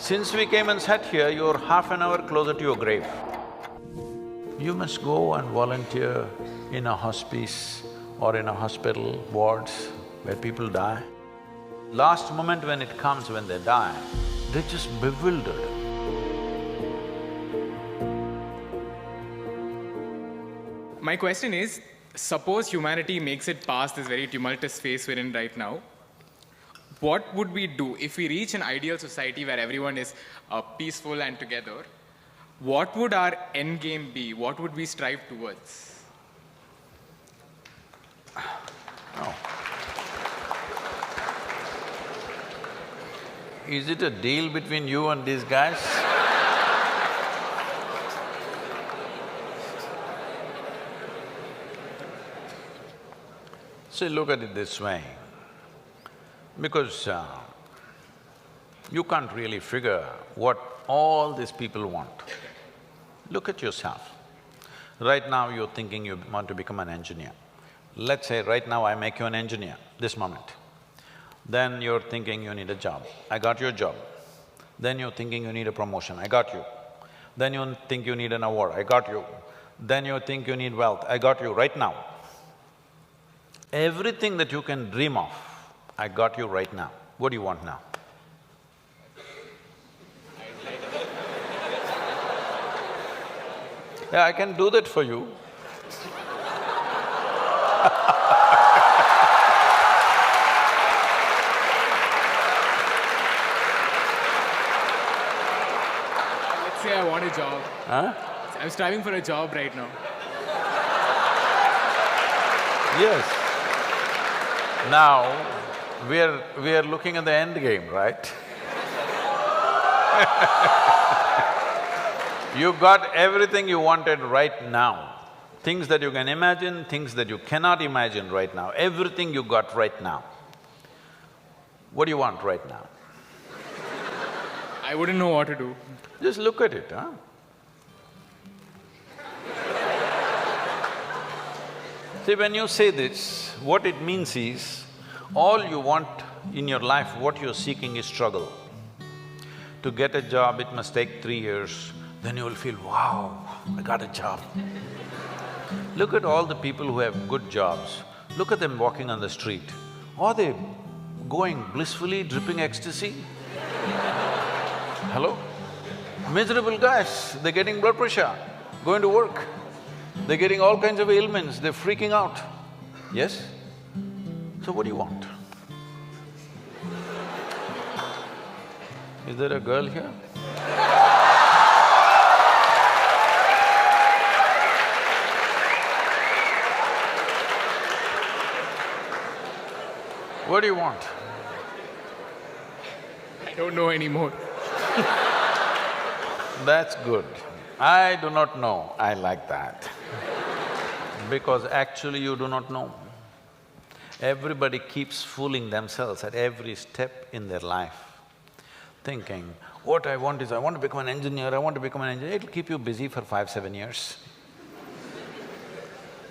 Since we came and sat here, you're half an hour closer to your grave. You must go and volunteer in a hospice or in a hospital wards where people die. Last moment when it comes, when they die, they're just bewildered. My question is, suppose humanity makes it past this very tumultuous phase we're in right now, what would we do if we reach an ideal society where everyone is peaceful and together? What would our end game be? What would we strive towards? No. Is it a deal between you and these guys? See, look at it this way, because you can't really figure what all these people want. Look at yourself. Right now you're thinking you want to become an engineer. Let's say right now I make you an engineer, this moment. Then you're thinking you need a job, I got your job. Then you're thinking you need a promotion, I got you. Then you think you need an award, I got you. Then you think you need wealth, I got you right now. Everything that you can dream of, I got you right now. What do you want now? Yeah, I can do that for you. Let's say I want a job. Huh? I'm striving for a job right now. Yes. Now, we're looking at the end game, right? You got everything you wanted right now. Things that you can imagine, things that you cannot imagine right now, everything you got right now. What do you want right now? I wouldn't know what to do. Just look at it, huh? See, when you say this, what it means is, all you want in your life, what you're seeking is struggle. To get a job, it must take 3 years, then you will feel, wow, I got a job. Look at all the people who have good jobs, look at them walking on the street. Are they going blissfully, dripping ecstasy? Hello? Miserable guys, they're getting blood pressure, going to work. They're getting all kinds of ailments, they're freaking out. Yes? So what do you want? Is there a girl here? What do you want? I don't know anymore. That's good. I do not know, I like that. Because actually you do not know. Everybody keeps fooling themselves at every step in their life, thinking, what I want is, I want to become an engineer, I want to become an engineer. It'll keep you busy for 5-7 years.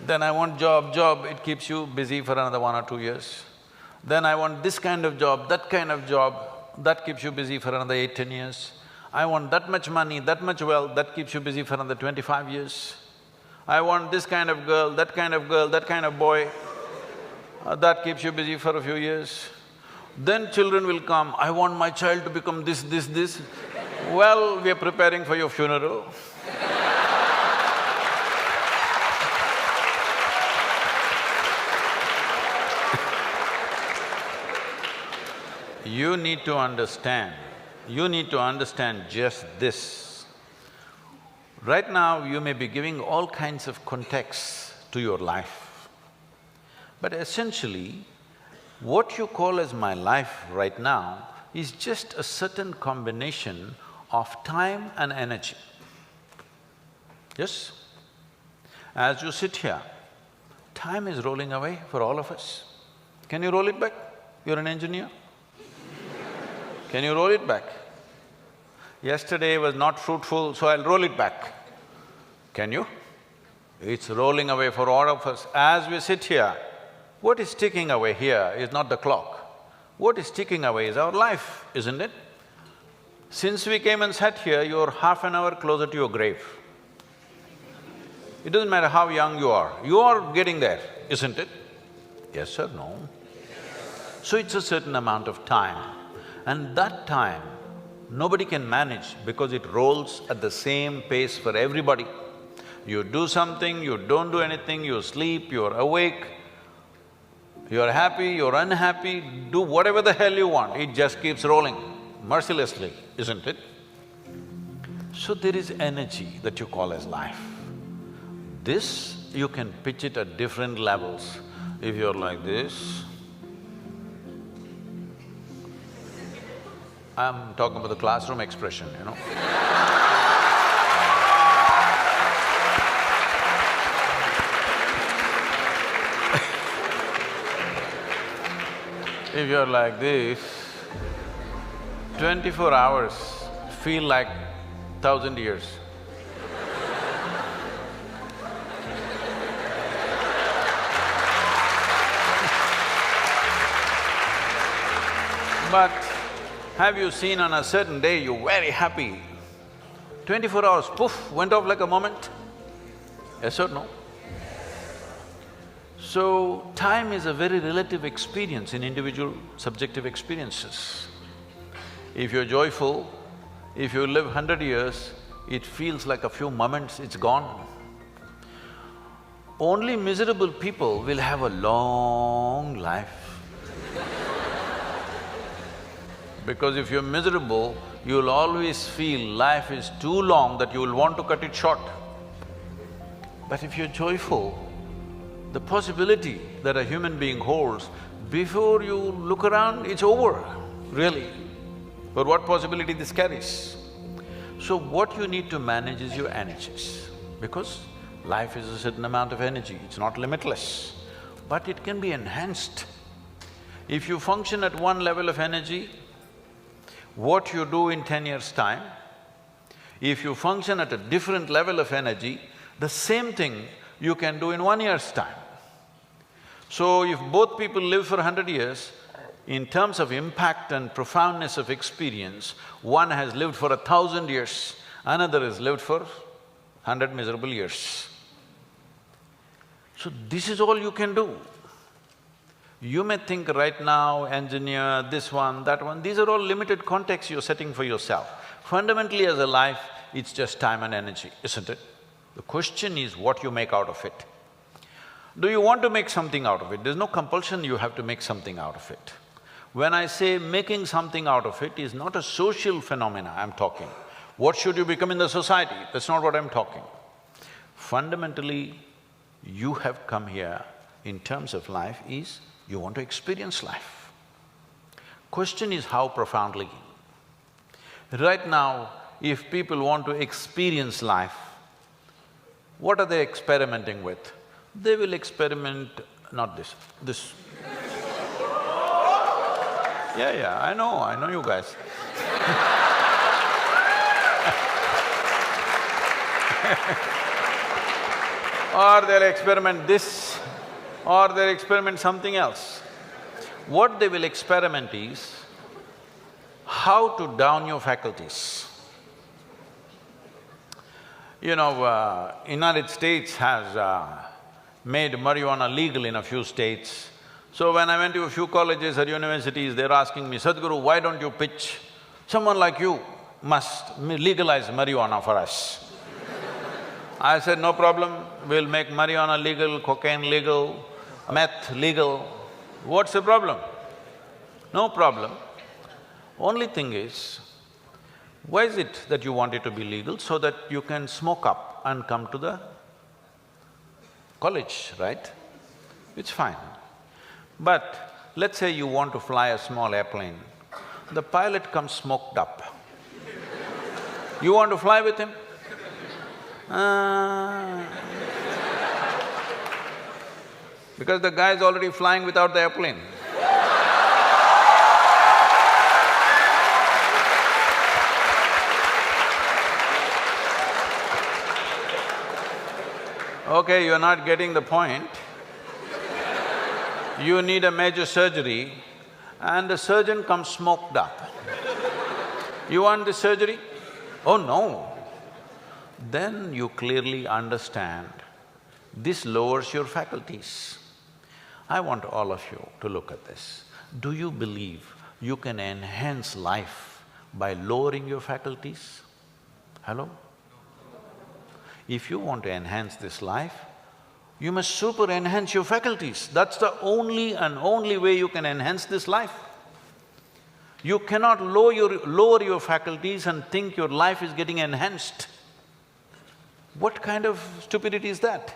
Then I want job, it keeps you busy for another 1 or 2 years. Then I want this kind of job, that keeps you busy for another 8-10 years. I want that much money, that much wealth, that keeps you busy for another 25 years. I want this kind of girl, that kind of boy, that keeps you busy for a few years. Then children will come, I want my child to become this. Well, we are preparing for your funeral. You need to understand just this. Right now, you may be giving all kinds of contexts to your life, but essentially, what you call as my life right now is just a certain combination of time and energy. Yes? As you sit here, time is rolling away for all of us. Can you roll it back? You're an engineer. Can you roll it back? Yesterday was not fruitful, so I'll roll it back. Can you? It's rolling away for all of us. As we sit here, what is ticking away here is not the clock. What is ticking away is our life, isn't it? Since we came and sat here, you're half an hour closer to your grave. It doesn't matter how young you are getting there, isn't it? Yes or no? So it's a certain amount of time, and that time nobody can manage because it rolls at the same pace for everybody. You do something, you don't do anything, you sleep, you're awake, you're happy, you're unhappy, do whatever the hell you want, it just keeps rolling mercilessly, isn't it? So there is energy that you call as life. This, you can pitch it at different levels. If you're like this, I'm talking about the classroom expression, you know. If you're like this, 24 hours feel like 1,000 years. But have you seen on a certain day you're very happy, 24 hours, poof, went off like a moment? Yes or no? So, time is a very relative experience in individual subjective experiences. If you're joyful, if you live 100 years, it feels like a few moments, it's gone. Only miserable people will have a long life. Because if you're miserable, you'll always feel life is too long that you will want to cut it short. But if you're joyful, the possibility that a human being holds, before you look around, it's over, really. But what possibility this carries? So what you need to manage is your energies, because life is a certain amount of energy, it's not limitless, but it can be enhanced. If you function at one level of energy, what you do in 10 years' time, if you function at a different level of energy, the same thing you can do in 1 year's time. So if both people live for 100 years, in terms of impact and profoundness of experience, one has lived for 1,000 years, another has lived for 100 miserable years. So this is all you can do. You may think right now, engineer, this one, that one, these are all limited contexts you're setting for yourself. Fundamentally as a life, it's just time and energy, isn't it? The question is what you make out of it. Do you want to make something out of it? There's no compulsion you have to make something out of it. When I say making something out of it is not a social phenomena I'm talking. What should you become in the society? That's not what I'm talking. Fundamentally, you have come here in terms of life is you want to experience life. Question is how profoundly. Right now, if people want to experience life, what are they experimenting with? They will experiment… not this, this. Yeah, I know you guys. Or they'll experiment this, or they'll experiment something else. What they will experiment is how to down your faculties. You know, United States has made marijuana legal in a few states. So when I went to a few colleges or universities, they're asking me, Sadhguru, why don't you pitch? Someone like you must legalize marijuana for us. I said, no problem, we'll make marijuana legal, cocaine legal, meth legal. What's the problem? No problem. Only thing is, why is it that you want it to be legal? So that you can smoke up and come to the college, right? It's fine. But let's say you want to fly a small airplane, the pilot comes smoked up. You want to fly with him? Because the guy is already flying without the airplane. Okay, you're not getting the point. You need a major surgery and the surgeon comes smoked up. You want this surgery? Oh no. Then you clearly understand this lowers your faculties. I want all of you to look at this. Do you believe you can enhance life by lowering your faculties? Hello? If you want to enhance this life, you must super enhance your faculties. That's the only and only way you can enhance this life. You cannot lower your faculties and think your life is getting enhanced. What kind of stupidity is that?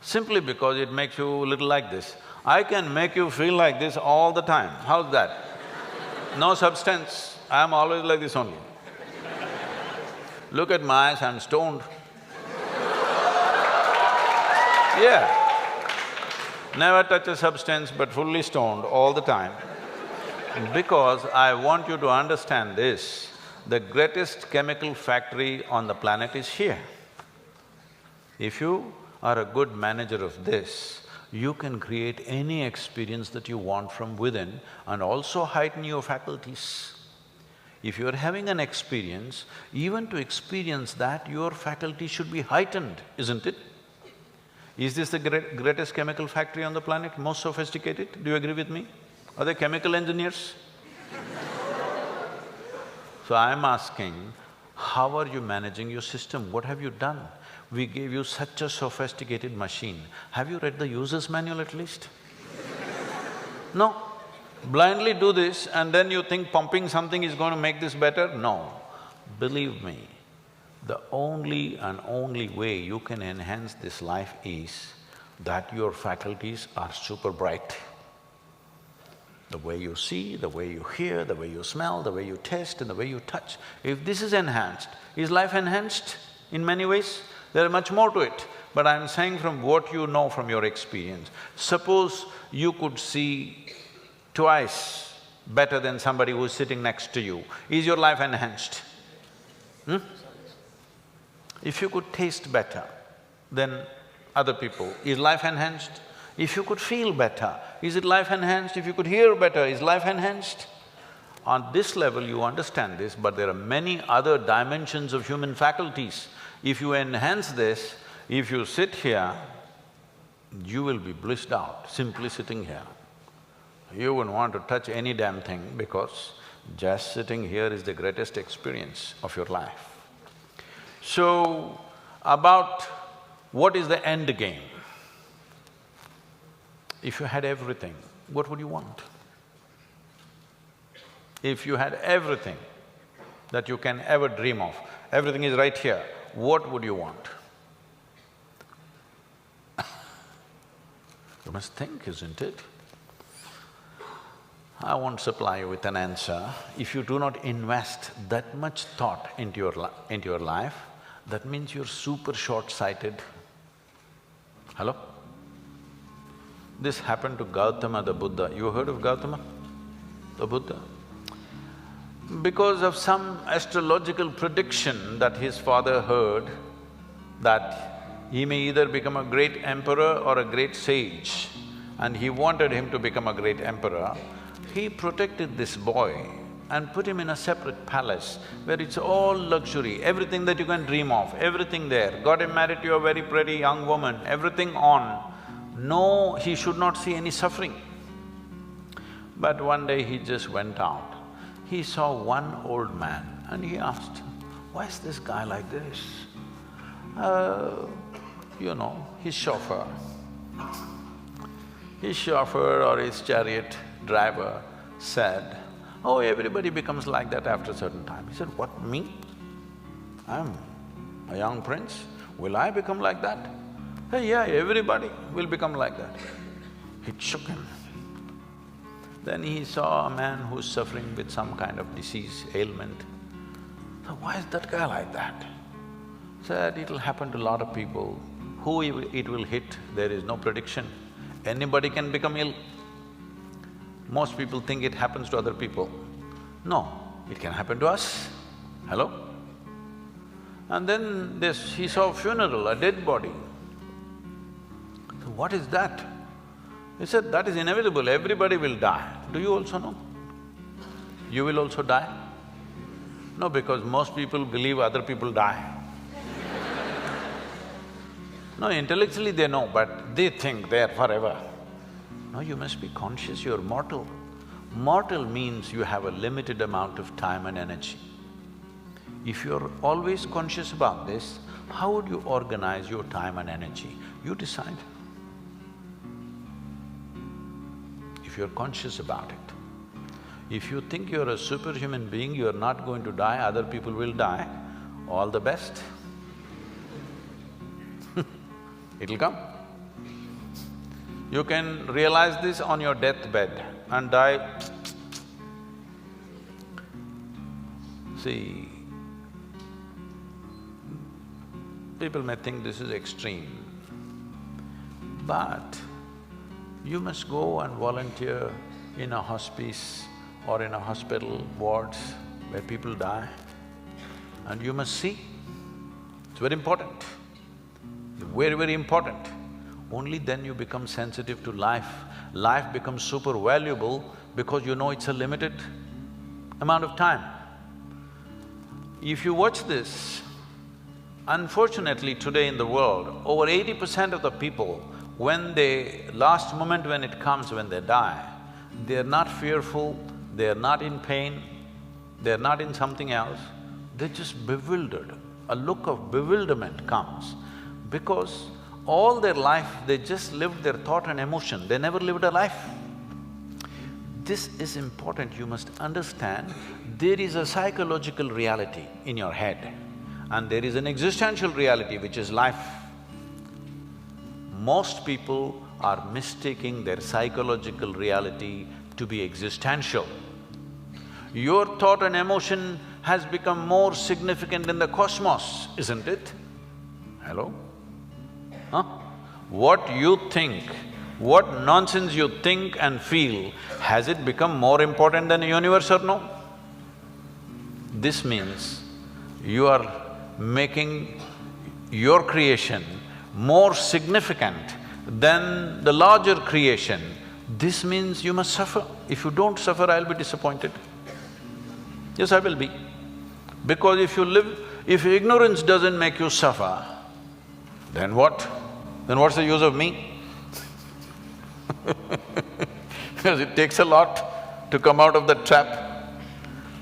Simply because it makes you a little like this. I can make you feel like this all the time. How's that? No substance, I'm always like this only. Look at my eyes, I'm stoned. Yeah. Never touch a substance but fully stoned all the time. Because I want you to understand this, the greatest chemical factory on the planet is here. If you are a good manager of this, you can create any experience that you want from within and also heighten your faculties. If you're having an experience, even to experience that, your faculty should be heightened, isn't it? Is this the greatest chemical factory on the planet, most sophisticated? Do you agree with me? Are they chemical engineers? So I'm asking, how are you managing your system? What have you done? We gave you such a sophisticated machine. Have you read the user's manual at least? No. Blindly do this and then you think pumping something is going to make this better? No. Believe me, the only and only way you can enhance this life is that your faculties are super bright. The way you see, the way you hear, the way you smell, the way you taste and the way you touch. If this is enhanced, is life enhanced in many ways? There is much more to it, but I'm saying from what you know from your experience. Suppose you could see twice better than somebody who's sitting next to you. Is your life enhanced? If you could taste better than other people, is life enhanced? If you could feel better, is it life enhanced? If you could hear better, is life enhanced? On this level you understand this, but there are many other dimensions of human faculties. If you enhance this, if you sit here, you will be blissed out simply sitting here. You wouldn't want to touch any damn thing because just sitting here is the greatest experience of your life. So, about what is the end game? If you had everything, what would you want? If you had everything that you can ever dream of, everything is right here, what would you want? You must think, isn't it? I won't supply you with an answer. If you do not invest that much thought into your life, that means you're super short-sighted. Hello? This happened to Gautama the Buddha. You heard of Gautama the Buddha? Because of some astrological prediction that his father heard, that he may either become a great emperor or a great sage, and he wanted him to become a great emperor, he protected this boy and put him in a separate palace where it's all luxury, everything that you can dream of, everything there. Got him married to a very pretty young woman, everything on. No, he should not see any suffering. But one day he just went out. He saw one old man and he asked, why is this guy like this? You know, his chauffeur. His chauffeur or his chariot driver said, oh, everybody becomes like that after a certain time. He said, what, me? I'm a young prince, will I become like that? He said, yeah, everybody will become like that. It shook him. Then he saw a man who's suffering with some kind of disease, ailment. So why is that guy like that? Said, it'll happen to a lot of people. Who it will hit, there is no prediction. Anybody can become ill. Most people think it happens to other people. No, it can happen to us. Hello? And then he saw a funeral, a dead body. So what is that? He said, that is inevitable, everybody will die. Do you also know? You will also die. No, because most people believe other people die. No, intellectually they know, but they think they're forever. No, you must be conscious you're mortal. Mortal means you have a limited amount of time and energy. If you're always conscious about this, how would you organize your time and energy? You decide. If you're conscious about it. If you think you're a superhuman being, you're not going to die, other people will die, all the best. It'll come. You can realize this on your deathbed and die. See, people may think this is extreme, but you must go and volunteer in a hospice or in a hospital wards where people die, and you must see. It's very important, very, very important. Only then you become sensitive to life. Life becomes super valuable because you know it's a limited amount of time. If you watch this, unfortunately today in the world, over 80% of the people, when they… last moment when it comes, when they die, they're not fearful, they're not in pain, they're not in something else, they're just bewildered. A look of bewilderment comes because all their life they just lived their thought and emotion, they never lived a life. This is important, you must understand, there is a psychological reality in your head and there is an existential reality which is life. Most people are mistaking their psychological reality to be existential. Your thought and emotion has become more significant in the cosmos, isn't it? Hello? Huh? What you think, what nonsense you think and feel, has it become more important than the universe or no? This means you are making your creation more significant than the larger creation. This means you must suffer. If you don't suffer, I'll be disappointed. Yes, I will be. Because if ignorance doesn't make you suffer, then what? Then what's the use of me? Because it takes a lot to come out of the trap.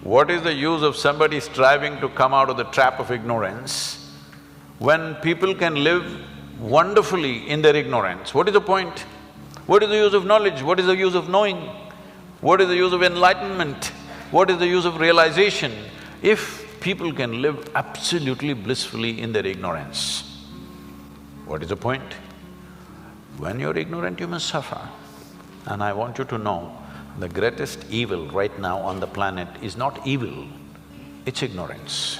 What is the use of somebody striving to come out of the trap of ignorance when people can live wonderfully in their ignorance? What is the point? What is the use of knowledge? What is the use of knowing? What is the use of enlightenment? What is the use of realization if people can live absolutely blissfully in their ignorance? What is the point? When you're ignorant, you must suffer. And I want you to know, the greatest evil right now on the planet is not evil, it's ignorance.